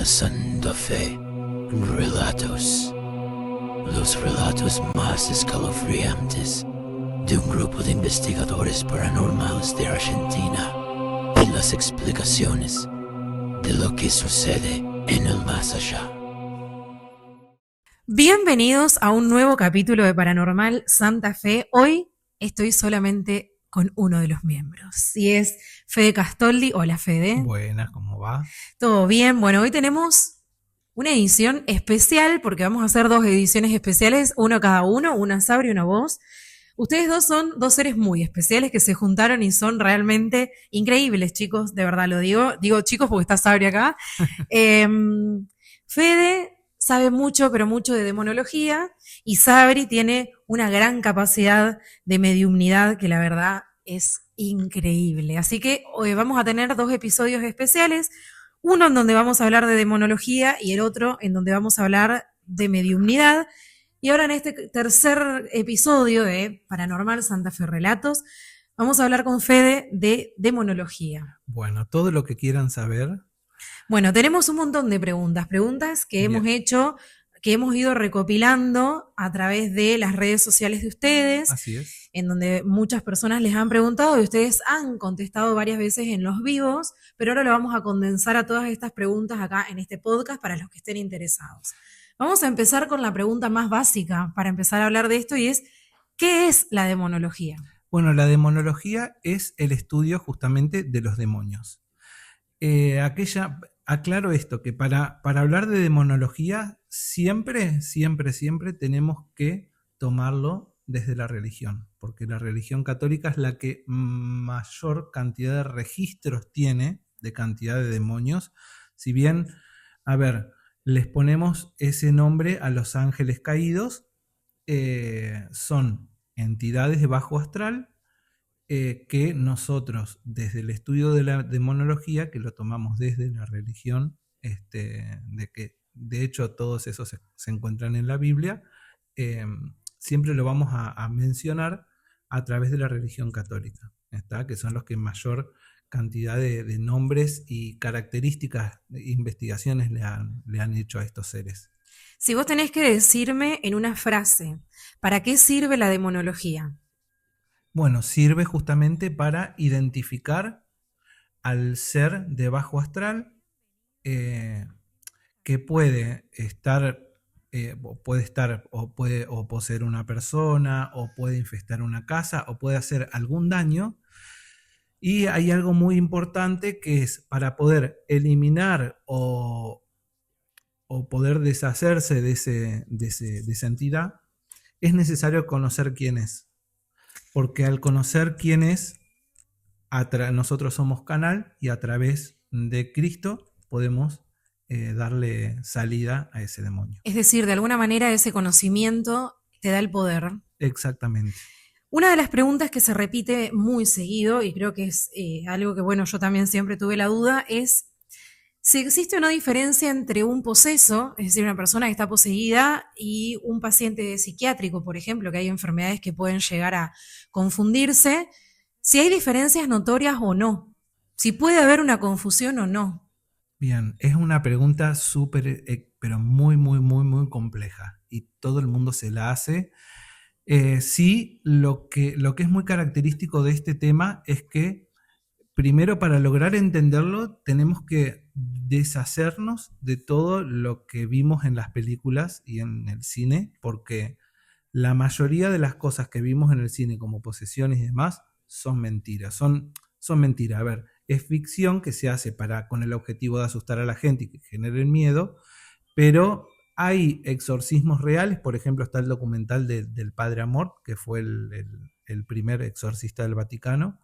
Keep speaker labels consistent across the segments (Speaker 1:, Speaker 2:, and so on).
Speaker 1: Santa Fe. Relatos. Los relatos más escalofriantes de un grupo de investigadores paranormales de Argentina y las explicaciones de lo que sucede en el más allá.
Speaker 2: Bienvenidos a un nuevo capítulo de Paranormal Santa Fe. Hoy estoy solamente con uno de los miembros y es Fede Castoldi. Hola, Fede.
Speaker 3: Buenas, ¿cómo va?
Speaker 2: ¿Todo bien? Bueno, hoy tenemos una edición especial porque vamos a hacer dos ediciones especiales, uno cada uno, una Sabri y una vos. Ustedes dos son dos seres muy especiales que se juntaron y son realmente increíbles, chicos, de verdad lo digo. Digo chicos porque está Sabri acá. Fede sabe mucho, pero mucho de demonología, y Sabri tiene una gran capacidad de mediumnidad que la verdad es increíble. Así que hoy vamos a tener dos episodios especiales, uno en donde vamos a hablar de demonología y el otro en donde vamos a hablar de mediumnidad. Y ahora en este tercer episodio de Paranormal Santa Fe Relatos, vamos a hablar con Fede de demonología.
Speaker 3: Bueno, todo lo que quieran saber.
Speaker 2: Bueno, tenemos un montón de preguntas que hemos hecho, que hemos ido recopilando a través de las redes sociales de ustedes.
Speaker 3: Así es.
Speaker 2: En donde muchas personas les han preguntado y ustedes han contestado varias veces en los vivos, pero ahora lo vamos a condensar a todas estas preguntas acá en este podcast para los que estén interesados. Vamos a empezar con la pregunta más básica para empezar a hablar de esto y es, ¿qué es la demonología?
Speaker 3: Bueno, la demonología es el estudio justamente de los demonios. Aclaro esto, que para hablar de demonología siempre tenemos que tomarlo desde la religión, porque la religión católica es la que mayor cantidad de registros tiene de cantidad de demonios. Si bien, les ponemos ese nombre a los ángeles caídos, son entidades de bajo astral, que nosotros desde el estudio de la demonología, que lo tomamos desde la religión, de que de hecho todos esos se encuentran en la Biblia, siempre lo vamos a mencionar a través de la religión católica, que son los que mayor cantidad de nombres y características de investigaciones le han hecho a estos seres.
Speaker 2: Si vos tenés que decirme en una frase, ¿para qué sirve la demonología?
Speaker 3: Bueno, sirve justamente para identificar al ser de bajo astral, que puede estar o poseer una persona, o puede infestar una casa, o puede hacer algún daño. Y hay algo muy importante que es para poder eliminar o poder deshacerse de esa entidad, es necesario conocer quién es. Porque al conocer quién es, nosotros somos canal y a través de Cristo podemos darle salida a ese demonio.
Speaker 2: Es decir, de alguna manera ese conocimiento te da el poder.
Speaker 3: Exactamente.
Speaker 2: Una de las preguntas que se repite muy seguido, y creo que es algo que, bueno, yo también siempre tuve la duda, es si existe una diferencia entre un poseso, es decir, una persona que está poseída, y un paciente psiquiátrico, por ejemplo, que hay enfermedades que pueden llegar a confundirse, si hay diferencias notorias o no, si puede haber una confusión o no.
Speaker 3: Bien, es una pregunta súper, pero muy compleja, y todo el mundo se la hace. Sí, lo que es muy característico de este tema es que primero, para lograr entenderlo, tenemos que deshacernos de todo lo que vimos en las películas y en el cine, porque la mayoría de las cosas que vimos en el cine, como posesiones y demás, son mentiras. Son mentiras. Es ficción que se hace con el objetivo de asustar a la gente y que genere miedo, pero hay exorcismos reales. Por ejemplo, está el documental del Padre Amor, que fue el primer exorcista del Vaticano.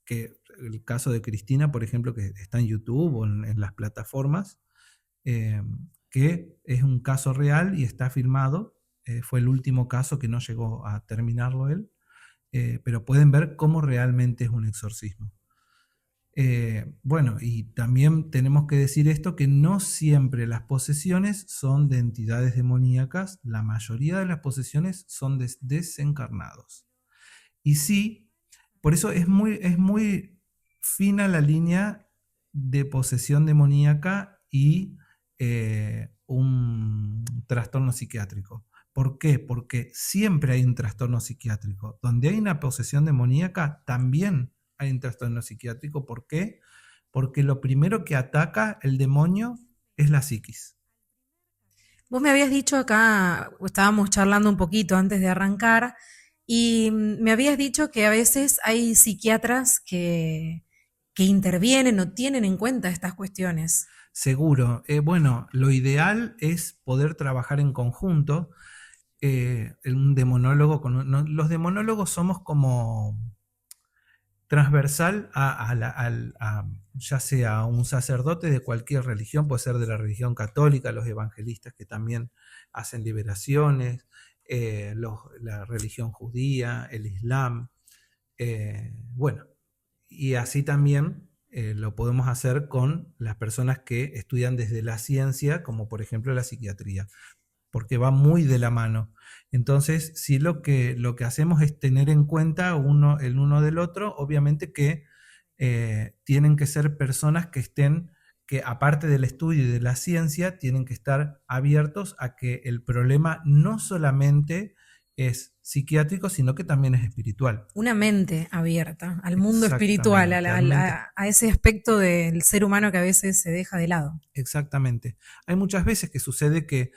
Speaker 3: Que el caso de Cristina, por ejemplo, que está en YouTube o en las plataformas, que es un caso real y está filmado. Fue el último caso que no llegó a terminarlo él, pero pueden ver cómo realmente es un exorcismo. Bueno, y también tenemos que decir esto, que no siempre las posesiones son de entidades demoníacas. La mayoría de las posesiones son de desencarnados. Y sí, por eso es muy fina la línea de posesión demoníaca y un trastorno psiquiátrico. ¿Por qué? Porque siempre hay un trastorno psiquiátrico. Donde hay una posesión demoníaca, también hay un trastorno psiquiátrico. ¿Por qué? Porque lo primero que ataca el demonio es la psiquis.
Speaker 2: Vos me habías dicho acá, estábamos charlando un poquito antes de arrancar, y me habías dicho que a veces hay psiquiatras que intervienen o tienen en cuenta estas cuestiones.
Speaker 3: Seguro. Bueno, lo ideal es poder trabajar en conjunto. Un demonólogo, los demonólogos somos como transversal ya sea un sacerdote de cualquier religión, puede ser de la religión católica, los evangelistas que también hacen liberaciones, la religión judía, el islam, bueno, y así también lo podemos hacer con las personas que estudian desde la ciencia, como por ejemplo la psiquiatría, porque va muy de la mano. Entonces, sí, lo que hacemos es tener en cuenta el uno del otro, obviamente que tienen que ser personas que aparte del estudio y de la ciencia, tienen que estar abiertos a que el problema no solamente es psiquiátrico, sino que también es espiritual.
Speaker 2: Una mente abierta al mundo espiritual, a ese aspecto del ser humano que a veces se deja de lado.
Speaker 3: Exactamente. Hay muchas veces que sucede que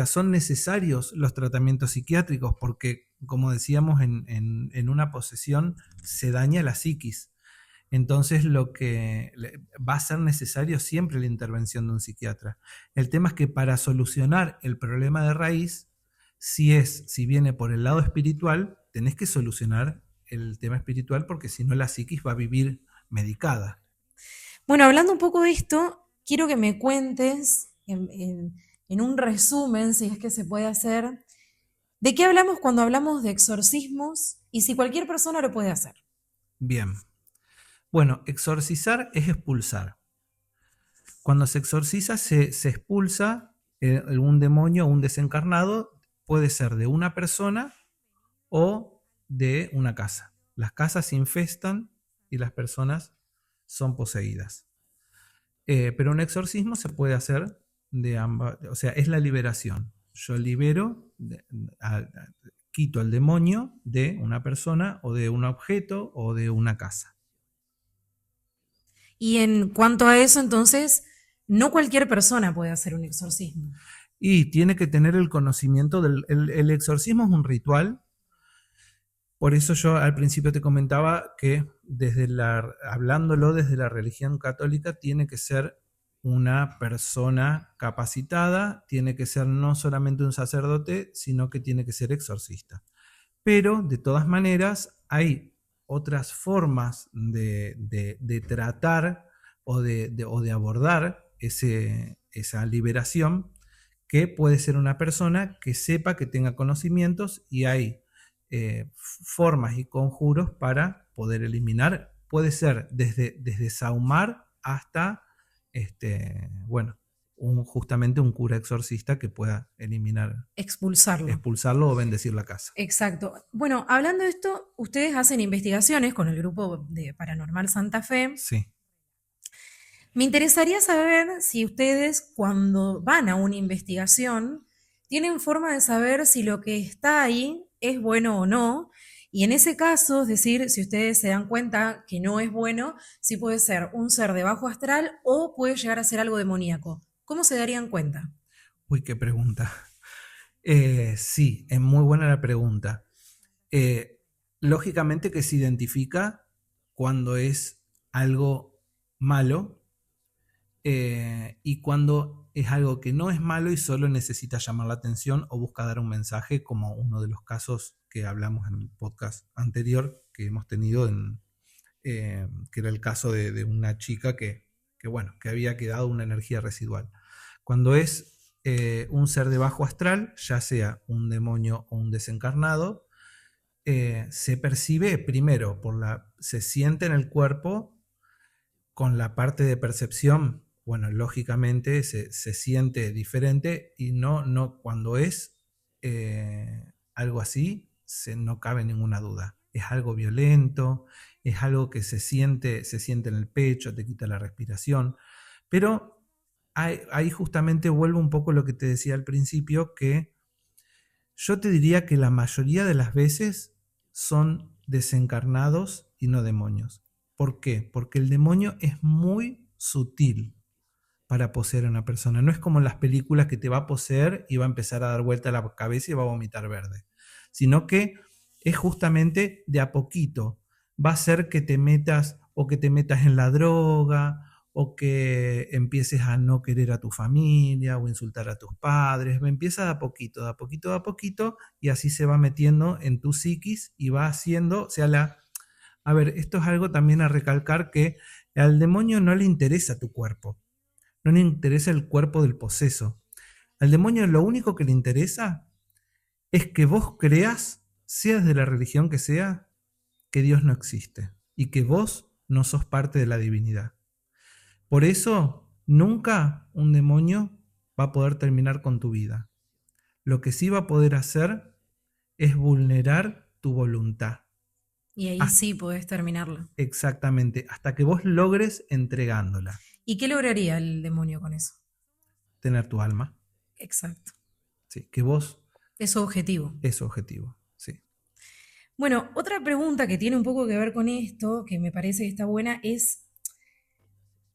Speaker 3: son necesarios los tratamientos psiquiátricos porque, como decíamos, en una posesión se daña la psiquis. Entonces va a ser necesario siempre la intervención de un psiquiatra. El tema es que para solucionar el problema de raíz, si viene por el lado espiritual, tenés que solucionar el tema espiritual porque si no la psiquis va a vivir medicada.
Speaker 2: Bueno, hablando un poco de esto, quiero que me cuentes en un resumen, si es que se puede hacer, ¿de qué hablamos cuando hablamos de exorcismos y si cualquier persona lo puede hacer?
Speaker 3: Bien. Bueno, exorcizar es expulsar. Cuando se exorciza, se expulsa un demonio o un desencarnado, puede ser de una persona o de una casa. Las casas se infestan y las personas son poseídas. Pero un exorcismo se puede hacer de ambas, o sea, es la liberación. Yo libero, quito al demonio de una persona o de un objeto o de una casa.
Speaker 2: Y en cuanto a eso, entonces, no cualquier persona puede hacer un exorcismo.
Speaker 3: Y tiene que tener el conocimiento el exorcismo es un ritual. Por eso yo al principio te comentaba que hablándolo desde la religión católica tiene que ser una persona capacitada, tiene que ser no solamente un sacerdote, sino que tiene que ser exorcista. Pero de todas maneras hay otras formas de tratar o de abordar esa liberación, que puede ser una persona que sepa, que tenga conocimientos, y hay formas y conjuros para poder eliminar. Puede ser desde sahumar hasta justamente un cura exorcista que pueda expulsarlo o bendecir la casa.
Speaker 2: Exacto. Bueno, hablando de esto, ustedes hacen investigaciones con el grupo de Paranormal Santa Fe.
Speaker 3: Sí.
Speaker 2: Me interesaría saber si ustedes, cuando van a una investigación, tienen forma de saber si lo que está ahí es bueno o no. Y en ese caso, es decir, si ustedes se dan cuenta que no es bueno, sí puede ser un ser de bajo astral o puede llegar a ser algo demoníaco. ¿Cómo se darían cuenta?
Speaker 3: Uy, qué pregunta. Sí, es muy buena la pregunta. Lógicamente que se identifica cuando es algo malo y cuando es algo que no es malo y solo necesita llamar la atención o busca dar un mensaje, como uno de los casos que hablamos en el podcast anterior que hemos tenido, que era el caso de una chica que había quedado una energía residual. Cuando es un ser de bajo astral, ya sea un demonio o un desencarnado, se percibe primero, se siente en el cuerpo con la parte de percepción. Bueno, lógicamente se siente diferente y no cuando es algo así, no cabe ninguna duda. Es algo violento, es algo que se siente en el pecho, te quita la respiración, pero ahí justamente vuelvo un poco a lo que te decía al principio, que yo te diría que la mayoría de las veces son desencarnados y no demonios. ¿Por qué? Porque el demonio es muy sutil para poseer a una persona. No es como en las películas que te va a poseer y va a empezar a dar vuelta a la cabeza y va a vomitar verde. Sino que es justamente de a poquito. Va a ser que te metas o que te metas en la droga o que empieces a no querer a tu familia o insultar a tus padres. Empieza de a poquito, de a poquito, de a poquito y así se va metiendo en tu psiquis y va haciendo, o sea, a ver, esto es algo también a recalcar que al demonio no le interesa tu cuerpo. No le interesa el cuerpo del poseso. Al demonio lo único que le interesa es que vos creas, seas de la religión que sea, que Dios no existe y que vos no sos parte de la divinidad. Por eso, nunca un demonio va a poder terminar con tu vida. Lo que sí va a poder hacer es vulnerar tu voluntad.
Speaker 2: Y ahí sí podés terminarla.
Speaker 3: Exactamente, hasta que vos logres entregándola.
Speaker 2: ¿Y qué lograría el demonio con eso?
Speaker 3: Tener tu alma.
Speaker 2: Exacto.
Speaker 3: Sí, que vos
Speaker 2: Es su objetivo.
Speaker 3: es su objetivo. Sí.
Speaker 2: Bueno, otra pregunta que tiene un poco que ver con esto, que me parece que está buena, es,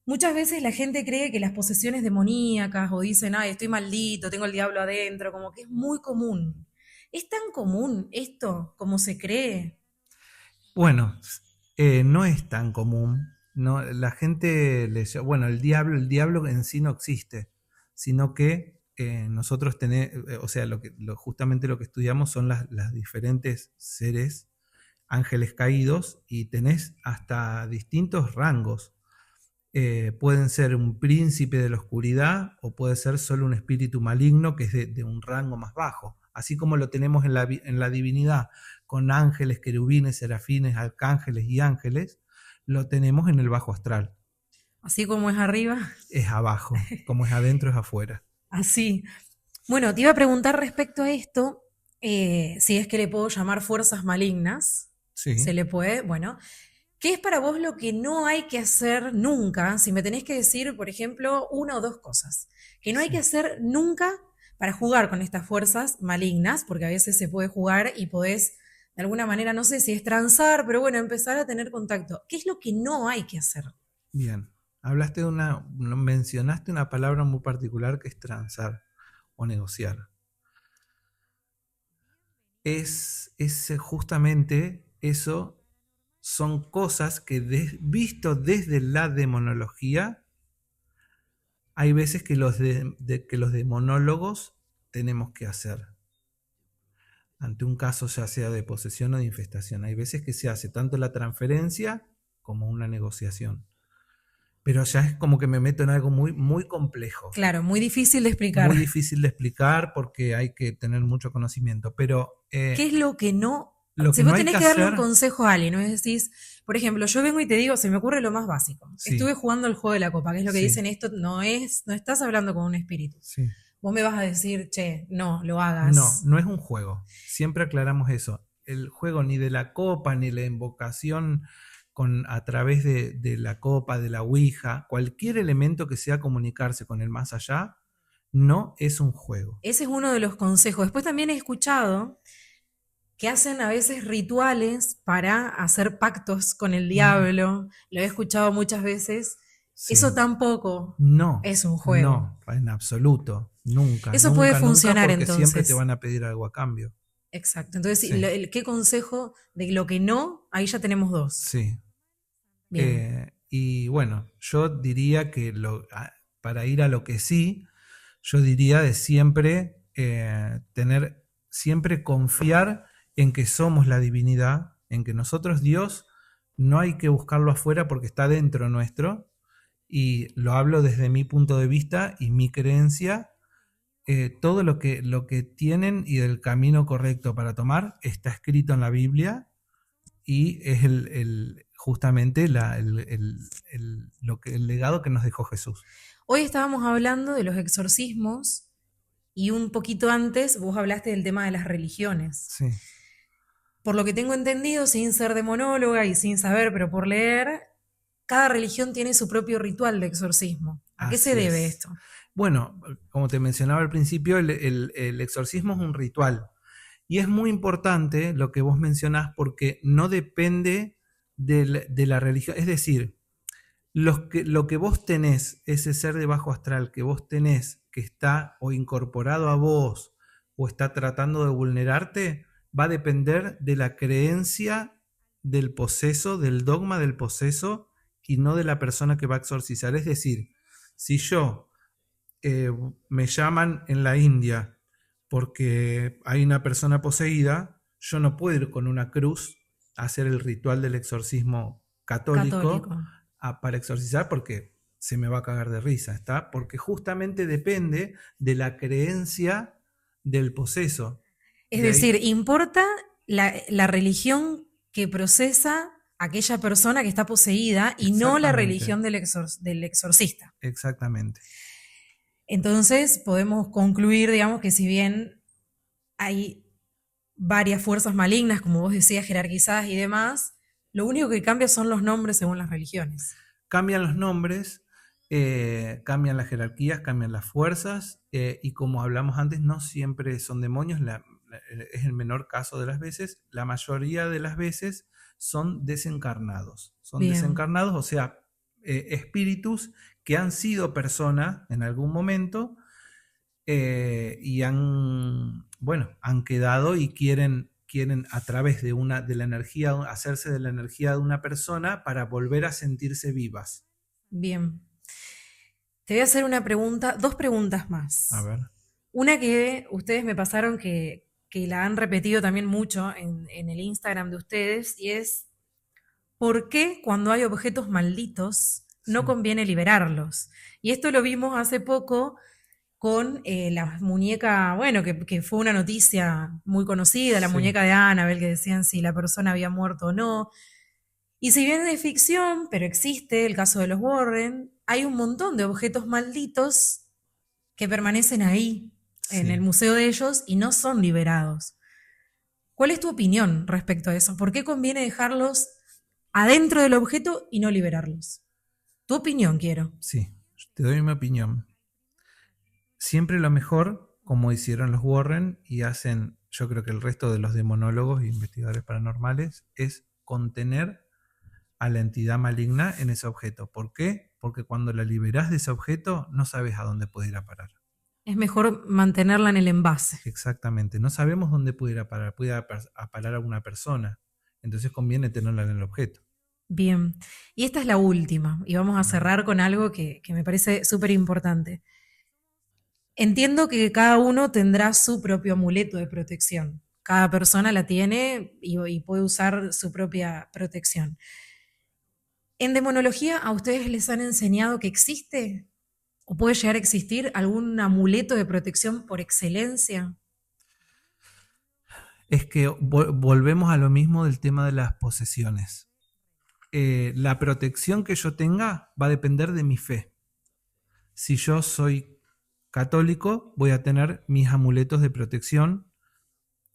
Speaker 2: muchas veces la gente cree que las posesiones demoníacas o dicen, ay, estoy maldito, tengo el diablo adentro, como que es muy común. ¿Es tan común esto como se cree?
Speaker 3: Bueno, no es tan común. No, la gente bueno, el diablo en sí no existe, sino que nosotros tenemos, o sea, justamente lo que estudiamos son las diferentes seres, ángeles caídos, y tenés hasta distintos rangos. Pueden ser un príncipe de la oscuridad o puede ser solo un espíritu maligno que es de un rango más bajo. Así como lo tenemos en la divinidad con ángeles, querubines, serafines, arcángeles y ángeles, lo tenemos en el bajo astral.
Speaker 2: Así como es arriba,
Speaker 3: Es abajo, como es adentro es afuera.
Speaker 2: así. Bueno, te iba a preguntar respecto a esto, si es que le puedo llamar fuerzas malignas.
Speaker 3: Sí.
Speaker 2: ¿Se le puede? Bueno, ¿qué es para vos lo que no hay que hacer nunca? Si me tenés que decir, por ejemplo, una o dos cosas que no hay
Speaker 3: Sí.
Speaker 2: que hacer nunca para jugar con estas fuerzas malignas, porque a veces se puede jugar y podés, de alguna manera, no sé si es transar, pero bueno, empezar a tener contacto. ¿Qué es lo que no hay que hacer?
Speaker 3: Bien. Mencionaste una palabra muy particular que es transar o negociar. Es justamente eso, son cosas que visto desde la demonología, hay veces que que los demonólogos tenemos que hacer. Ante un caso ya sea de posesión o de infestación, hay veces que se hace tanto la transferencia como una negociación. Pero ya es como que me meto en algo muy, muy complejo.
Speaker 2: Claro, muy difícil de explicar.
Speaker 3: Muy difícil de explicar porque hay que tener mucho conocimiento. Pero
Speaker 2: ¿qué es lo que no?
Speaker 3: lo
Speaker 2: Si
Speaker 3: que
Speaker 2: vos
Speaker 3: no hay
Speaker 2: tenés
Speaker 3: que
Speaker 2: que darle un
Speaker 3: hacer,
Speaker 2: consejo a alguien, ¿no? Es decir, por ejemplo, yo vengo y te digo, se me ocurre lo más básico.
Speaker 3: Sí.
Speaker 2: Estuve jugando el juego de la copa, que es lo que
Speaker 3: Sí.
Speaker 2: dicen, esto no estás hablando con un espíritu.
Speaker 3: sí.
Speaker 2: Vos me vas a decir, che, no, lo hagas.
Speaker 3: No es un juego. Siempre aclaramos eso. El juego ni de la copa, ni la invocación a través de la copa, de la ouija, cualquier elemento que sea comunicarse con el más allá, no es un juego.
Speaker 2: Ese es uno de los consejos. Después también he escuchado que hacen a veces rituales para hacer pactos con el diablo. Lo he escuchado muchas veces.
Speaker 3: Sí.
Speaker 2: Eso tampoco
Speaker 3: No
Speaker 2: es un juego.
Speaker 3: No, en absoluto. Nunca.
Speaker 2: Eso
Speaker 3: nunca,
Speaker 2: puede
Speaker 3: nunca,
Speaker 2: funcionar
Speaker 3: porque siempre
Speaker 2: entonces.
Speaker 3: te van a pedir algo a cambio.
Speaker 2: Exacto. Entonces,
Speaker 3: Sí.
Speaker 2: ¿qué consejo de lo que no? Ahí ya tenemos dos.
Speaker 3: Sí.
Speaker 2: Bien.
Speaker 3: Y bueno, yo diría que para ir a lo que sí, yo diría de siempre siempre confiar en que somos la divinidad, en que nosotros Dios no hay que buscarlo afuera porque está dentro nuestro, y lo hablo desde mi punto de vista y mi creencia. Todo lo que tienen y el camino correcto para tomar está escrito en la Biblia y es justamente el legado que nos dejó Jesús.
Speaker 2: Hoy estábamos hablando de los exorcismos y un poquito antes vos hablaste del tema de las religiones.
Speaker 3: Sí.
Speaker 2: Por lo que tengo entendido, sin ser demonóloga y sin saber, pero por leer, cada religión tiene su propio ritual de exorcismo. Acá ¿A qué se
Speaker 3: Así
Speaker 2: debe
Speaker 3: es.
Speaker 2: esto?
Speaker 3: Bueno, como te mencionaba al principio, el exorcismo es un ritual. Y es muy importante lo que vos mencionás porque no depende de la religión. Es decir, lo que vos tenés, ese ser de bajo astral que vos tenés, que está o incorporado a vos o está tratando de vulnerarte, va a depender de la creencia del poseso, del dogma del poseso y no de la persona que va a exorcizar. Es decir, si yo me llaman en la India porque hay una persona poseída, yo no puedo ir con una cruz a hacer el ritual del exorcismo católico
Speaker 2: Católico.
Speaker 3: para exorcizar porque se me va a cagar de risa, ¿está? Porque justamente depende de la creencia del poseso.
Speaker 2: Es
Speaker 3: De
Speaker 2: decir,
Speaker 3: ahí,
Speaker 2: importa la religión que procesa aquella persona que está poseída y no la
Speaker 3: exactamente,
Speaker 2: religión del exorcista.
Speaker 3: exactamente.
Speaker 2: Entonces podemos concluir, digamos, que si bien hay varias fuerzas malignas, como vos decías, jerarquizadas y demás, lo único que cambia son los nombres según las religiones.
Speaker 3: Cambian los nombres, cambian las jerarquías, cambian las fuerzas y como hablamos antes, no siempre son demonios, es el menor caso de las veces, la mayoría de las veces son desencarnados. Son
Speaker 2: Bien,
Speaker 3: desencarnados, o sea, espíritus que han sido personas en algún momento y bueno, han quedado y quieren a través de la energía, hacerse de la energía de una persona para volver a sentirse vivas.
Speaker 2: bien. Te voy a hacer una pregunta, dos preguntas
Speaker 3: A
Speaker 2: más.
Speaker 3: ver.
Speaker 2: Una que ustedes me pasaron que la han repetido también mucho en el Instagram de ustedes y es, ¿por qué cuando hay objetos malditos no
Speaker 3: Sí,
Speaker 2: conviene liberarlos? Y esto lo vimos hace poco con la muñeca, bueno, que fue una noticia muy conocida, la
Speaker 3: sí,
Speaker 2: muñeca de Annabelle, que decían si la persona había muerto o no. Y si bien es ficción, pero existe el caso de los Warren, hay un montón de objetos malditos que permanecen ahí, en el
Speaker 3: sí.
Speaker 2: museo de ellos, y no son liberados. ¿Cuál es tu opinión respecto a eso? ¿Por qué conviene dejarlos adentro del objeto y no liberarlos? Tu opinión quiero.
Speaker 3: Sí, te doy mi opinión. Siempre lo mejor, como hicieron los Warren y hacen, yo creo que el resto de los demonólogos e investigadores paranormales, es contener a la entidad maligna en ese objeto. ¿Por qué? Porque cuando la liberás de ese objeto, no sabes a dónde puede ir a parar.
Speaker 2: Es mejor mantenerla en el envase.
Speaker 3: Exactamente, no sabemos dónde puede ir a parar. Puede ir a parar a una persona. Entonces conviene tenerla en el objeto.
Speaker 2: Bien. Y esta es la última. Y vamos a cerrar con algo que me parece súper importante. Entiendo que cada uno tendrá su propio amuleto de protección. Cada persona la tiene y puede usar su propia protección. ¿En demonología a ustedes les han enseñado que existe o puede llegar a existir algún amuleto de protección por excelencia?
Speaker 3: Es que volvemos a lo mismo del tema de las posesiones. La protección que yo tenga va a depender de mi fe. Si yo soy católico, voy a tener mis amuletos de protección,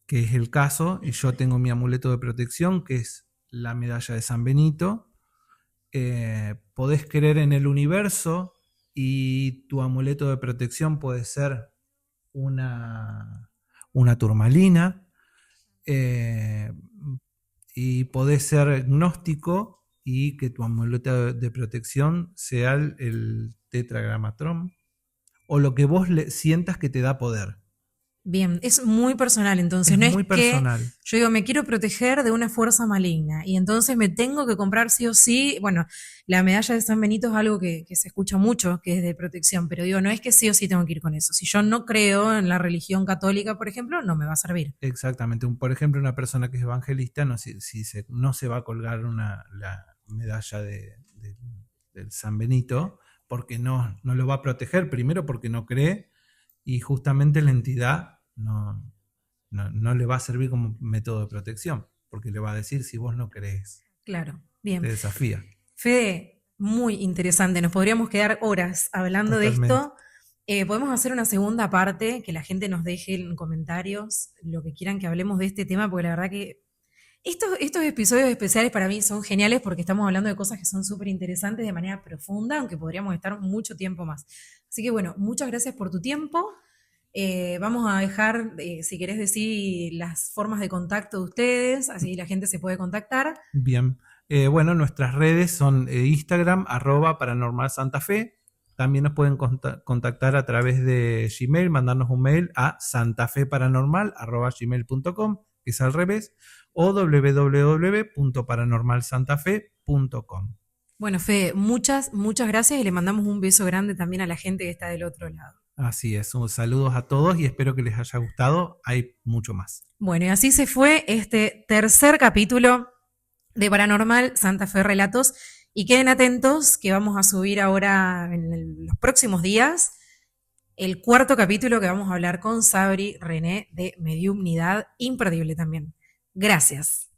Speaker 3: que es el caso, y yo tengo mi amuleto de protección, que es la medalla de San Benito. Podés creer en el universo y tu amuleto de protección puede ser una turmalina. Y podés ser gnóstico y que tu amuleto de protección sea el tetragramatrón o lo que vos sientas que te da poder.
Speaker 2: Bien, es muy personal, entonces
Speaker 3: Es
Speaker 2: no es
Speaker 3: muy
Speaker 2: que
Speaker 3: personal.
Speaker 2: yo digo, me quiero proteger de una fuerza maligna y entonces me tengo que comprar sí o sí, bueno, la medalla de San Benito es algo que se escucha mucho, que es de protección, pero digo, no es que sí o sí tengo que ir con eso. Si yo no creo en la religión católica, por ejemplo, no me va a servir.
Speaker 3: Exactamente. Por ejemplo, una persona que es evangelista no se va a colgar la medalla del San Benito porque no lo va a proteger, primero porque no cree y justamente la entidad no le va a servir como método de protección, porque le va a decir si vos no crees,
Speaker 2: Claro,
Speaker 3: te
Speaker 2: bien.
Speaker 3: desafía.
Speaker 2: Fede, muy interesante. Nos podríamos quedar horas hablando de
Speaker 3: Totalmente.
Speaker 2: esto. Podemos hacer una segunda parte, que la gente nos deje en comentarios lo que quieran que hablemos de este tema, porque la verdad que Estos episodios especiales para mí son geniales porque estamos hablando de cosas que son súper interesantes de manera profunda, aunque podríamos estar mucho tiempo más. Así que bueno, muchas gracias por tu tiempo. Vamos a dejar, si querés decir, las formas de contacto de ustedes, así la gente se puede contactar.
Speaker 3: Bien. Bueno, nuestras redes son Instagram, @paranormalsantafe. También nos pueden contactar a través de Gmail, mandarnos un mail a santafeparanormal@gmail.com, que es al revés, o www.paranormalsantafe.com.
Speaker 2: Bueno, Fe, muchas gracias y le mandamos un beso grande también a la gente que está del otro lado.
Speaker 3: Así es, saludos a todos y espero que les haya gustado. Hay mucho más.
Speaker 2: Bueno, y así se fue este tercer capítulo de Paranormal Santa Fe Relatos. Y queden atentos que vamos a subir ahora en los próximos días el cuarto capítulo que vamos a hablar con Sabri René de Mediumnidad, imperdible también. Gracias.